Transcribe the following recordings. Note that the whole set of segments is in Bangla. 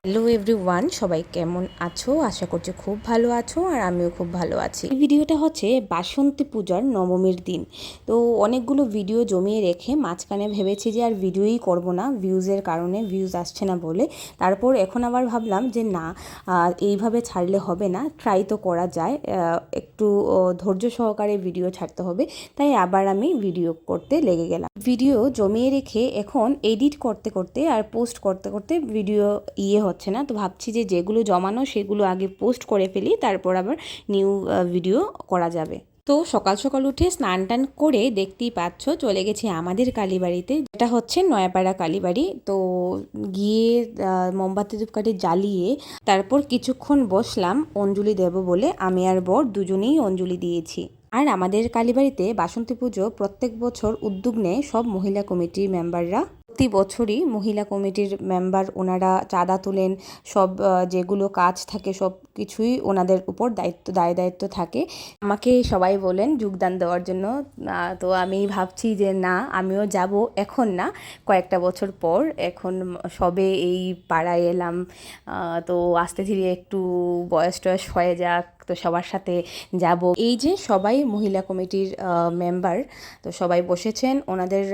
হ্যালো এভরিওয়ান, সবাই কেমন আছো? আশা করছি খুব ভালো আছো আর আমিও খুব ভালো আছি। এই ভিডিওটা হচ্ছে বাসন্তী পূজার নবমীর দিন। তো অনেকগুলো ভিডিও জমিয়ে রেখে মাঝখানে ভেবেছি যে আর ভিডিওই করব না, ভিউজের কারণে, ভিউজ আসছে না বলে। তারপর এখন আবার ভাবলাম যে না, এইভাবে ছাড়লে হবে না, ট্রাই তো করা যায়, একটু ধৈর্য সহকারে ভিডিও ছাড়তে হবে। তাই আবার আমি ভিডিও করতে লেগে গেলাম। ভিডিও জমিয়ে রেখে এখন এডিট করতে করতে আর পোস্ট করতে করতে ভিডিও হচ্ছে না। তো ভাবছি যে যেগুলো জমানো সেগুলো আগে পোস্ট করে ফেলি, তারপর আবার নিউ ভিডিও করা যাবে। তো সকাল সকাল উঠে স্নান টান করে দেখতেই পাচ্ছ চলে গেছি আমাদের কালীবাড়িতে। এটা হচ্ছে নয়াপাড়া কালীবাড়ি। তো গিয়ে মোমবাতি ধূপকাঠি জ্বালিয়ে তারপর কিছুক্ষণ বসলাম অঞ্জলি দেব বলে। আমি আর বর দুজনেই অঞ্জলি দিয়েছি। আর আমাদের কালীবাড়িতে বাসন্তী পুজো প্রত্যেক বছর উদ্যোগ নেয় সব মহিলা কমিটির মেম্বাররা। প্রতি বছরই মহিলা কমিটির মেম্বার ওনারা চাঁদা তোলেন, সব যেগুলো কাজ থাকে সব কিছুই ওনাদের উপর দায়িত্ব থাকে। আমাকে সবাই বলেন যোগদান দেওয়ার জন্য। তো আমি ভাবছি যে না, আমিও যাব, এখন না, কয়েকটা বছর পর। এখন সবে এই পাড়ায় এলাম, তো আস্তে ধীরে একটু বয়স টয়স হয়ে যাক, তো সবার সাথে যাব। এই যে সবাই মহিলা কমিটির মেম্বার, তো সবাই বসেছেন। ওনাদের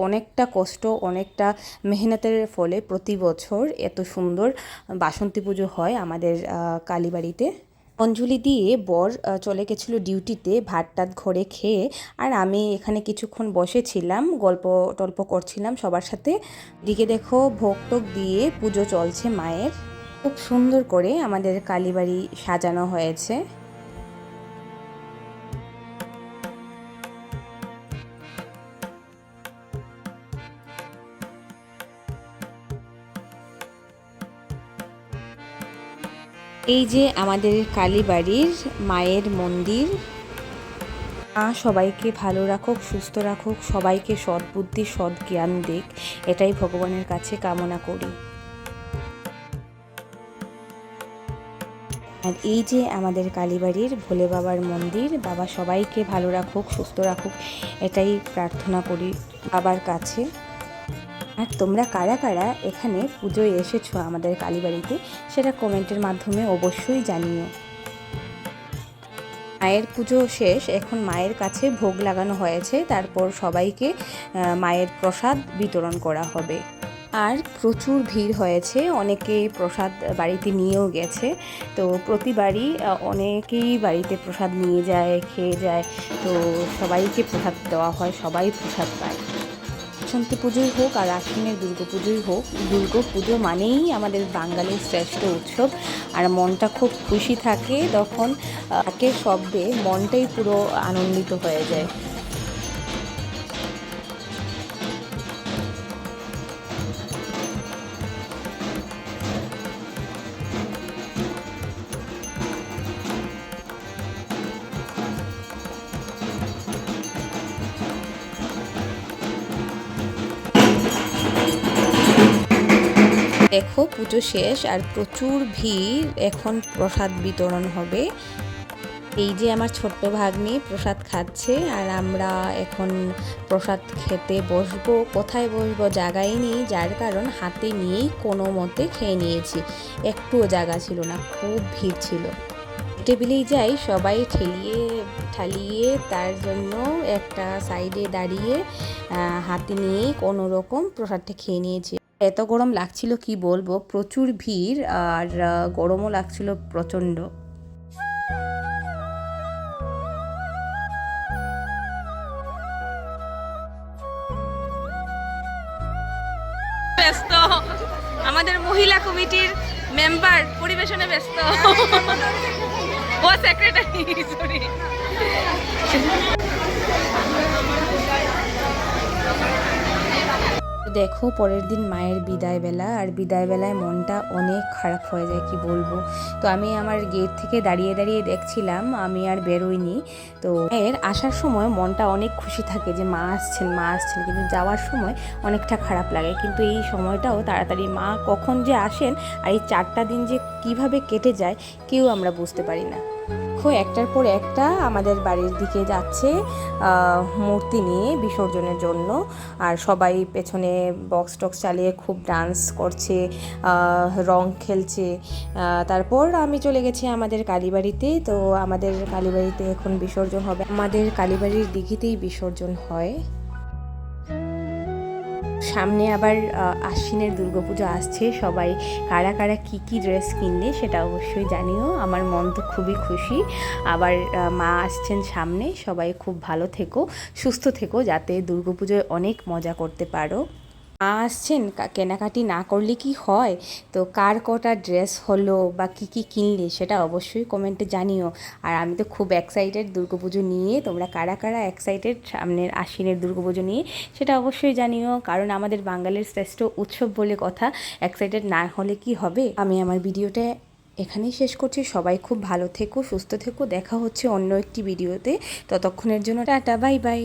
অনেকটা কষ্ট, অনেকটা মেহনতের ফলে প্রতি বছর এত সুন্দর বাসন্তী পুজো হয় আমাদের কালীবাড়িতে। অঞ্জলি দিয়ে বর চলে গেছিলো ডিউটিতে, ভাত টাত ঘরে খেয়ে। আর আমি এখানে কিছুক্ষণ বসেছিলাম, গল্প টল্প করছিলাম সবার সাথে। দিকে দেখো ভোগ টোগ দিয়ে পুজো চলছে মায়ের। খুব সুন্দর করে আমাদের কালীবাড়ি সাজানো হয়েছে। এই যে আমাদের কালীবাড়ির মায়ের মন্দির। মা সবাইকে ভালো রাখুক, সুস্থ রাখুক, সবাইকে সৎ বুদ্ধি সৎ জ্ঞান দিক, এটাই ভগবানের কাছে কামনা করি। আর এই যে আমাদের কালীবাড়ির ভোলে বাবার মন্দির। বাবা সবাইকে ভালো রাখুক, সুস্থ রাখুক, এটাই প্রার্থনা করি বাবার কাছে। আর তোমরা কারা কারা এখানে পুজোয় এসেছো আমাদের কালীবাড়িতে, সেটা কমেন্টের মাধ্যমে অবশ্যই জানিও। মায়ের পুজো শেষ, এখন মায়ের কাছে ভোগ লাগানো হয়েছে, তারপর সবাইকে মায়ের প্রসাদ বিতরণ করা হবে। আর প্রচুর ভিড় হয়েছে, অনেকে প্রসাদ বাড়িতে নিয়েও গেছে। তো প্রতিবারই অনেকেই বাড়িতে প্রসাদ নিয়ে যায়, খেয়ে যায়। তো সবাইকে প্রসাদ দেওয়া হয়, সবাই প্রসাদ পায়। বাসন্তী পুজোই হোক আর আশ্বিনের দুর্গাপুজোই হোক, দুর্গাপুজো মানেই আমাদের বাঙালির শ্রেষ্ঠ উৎসব। আর মনটা খুব খুশি থাকে তখন, একের শব্দে মনটাই পুরো আনন্দিত হয়ে যায়। দেখো পুজো শেষ আর প্রচুর ভিড়, এখন প্রসাদ বিতরণ হবে। এই যে আমার ছোট্ট ভাগ্নি প্রসাদ খাচ্ছে, আর আমরা এখন প্রসাদ খেতে বসবো। কোথায় বসবো জায়গাই নেই, যার কারণ হাতে নিয়েই কোনো মতে খেয়ে নিয়েছি। একটুও জায়গা ছিল না, খুব ভিড় ছিল। টেবিলেই যাই, সবাই ঠালিয়ে তার জন্য একটা সাইডে দাঁড়িয়ে হাতে নিয়েই কোনো রকম প্রসাদটা খেয়ে নিয়েছি। এত গরম লাগছিল কি বলবো, প্রচুর ভিড় আর গরমও লাগছিল প্রচণ্ড। ব্যস্ত আমাদের মহিলা কমিটির মেম্বার পরিবেশনে ব্যস্ত, ও সেক্রেটারি সরি। দেখো পরের দিন মায়ের বিদায়বেলা, আর বিদায়বেলায় মনটা অনেক খারাপ হয়ে যায় কি বলবো। তো আমি আমার গেট থেকে দাঁড়িয়ে দাঁড়িয়ে দেখছিলাম, আমি আর বেরোইনি। তো এর আসার সময় মনটা অনেক খুশি থাকে যে মা আসছেন মা আসছেন, কিন্তু যাওয়ার সময় অনেকটা খারাপ লাগে। কিন্তু এই সময়টাও তাড়াতাড়ি মা কখন যে আসেন, আর এই 4টা দিন যে কিভাবে কেটে যায় কেউ আমরা বুঝতে পারি না। দেখো একটার পর একটা আমাদের বাড়ির দিকে যাচ্ছে মূর্তি নিয়ে বিসর্জনের জন্য। আর সবাই পেছনে বক্স টক্স চালিয়ে খুব ডান্স করছে, রং খেলছে। তারপর আমি চলে গেছি আমাদের কালীবাড়িতে। তো আমাদের কালীবাড়িতে এখন বিসর্জন হবে, আমাদের কালীবাড়ির দিঘিতেই বিসর্জন হয়। সামনে আবার আশ্বিনের দুর্গাপুজো আসছে, সবাই কারা কারা কী কী ড্রেস কিনলে সেটা অবশ্যই জানিও। আমার মন তো খুবই খুশি। আবার মা আসছেন সামনে, সবাই খুব ভালো থেকো, সুস্থ থেকো, যাতে দুর্গাপুজোয় অনেক মজা করতে পারো। মা আসছেন, কেনাকাটি না করলে কি হয়? তো কার কটা ড্রেস হলো বা কী কী কিনলে সেটা অবশ্যই কমেন্টে জানিও। আর আমি তো খুব এক্সাইটেড দুর্গাপুজো নিয়ে, তোমরা কারা কারা এক্সাইটেড সামনের আশ্বিনের দুর্গাপুজো নিয়ে সেটা অবশ্যই জানিও, কারণ আমাদের বাঙালির শ্রেষ্ঠ উৎসব বলে কথা, এক্সাইটেড না হলে কি হবে। আমি আমার ভিডিওটা এখানেই শেষ করছি। সবাই খুব ভালো থেকো, সুস্থ থেকো, দেখা হচ্ছে অন্য একটি ভিডিওতে। ততক্ষণের জন্য টাটা, বাই বাই।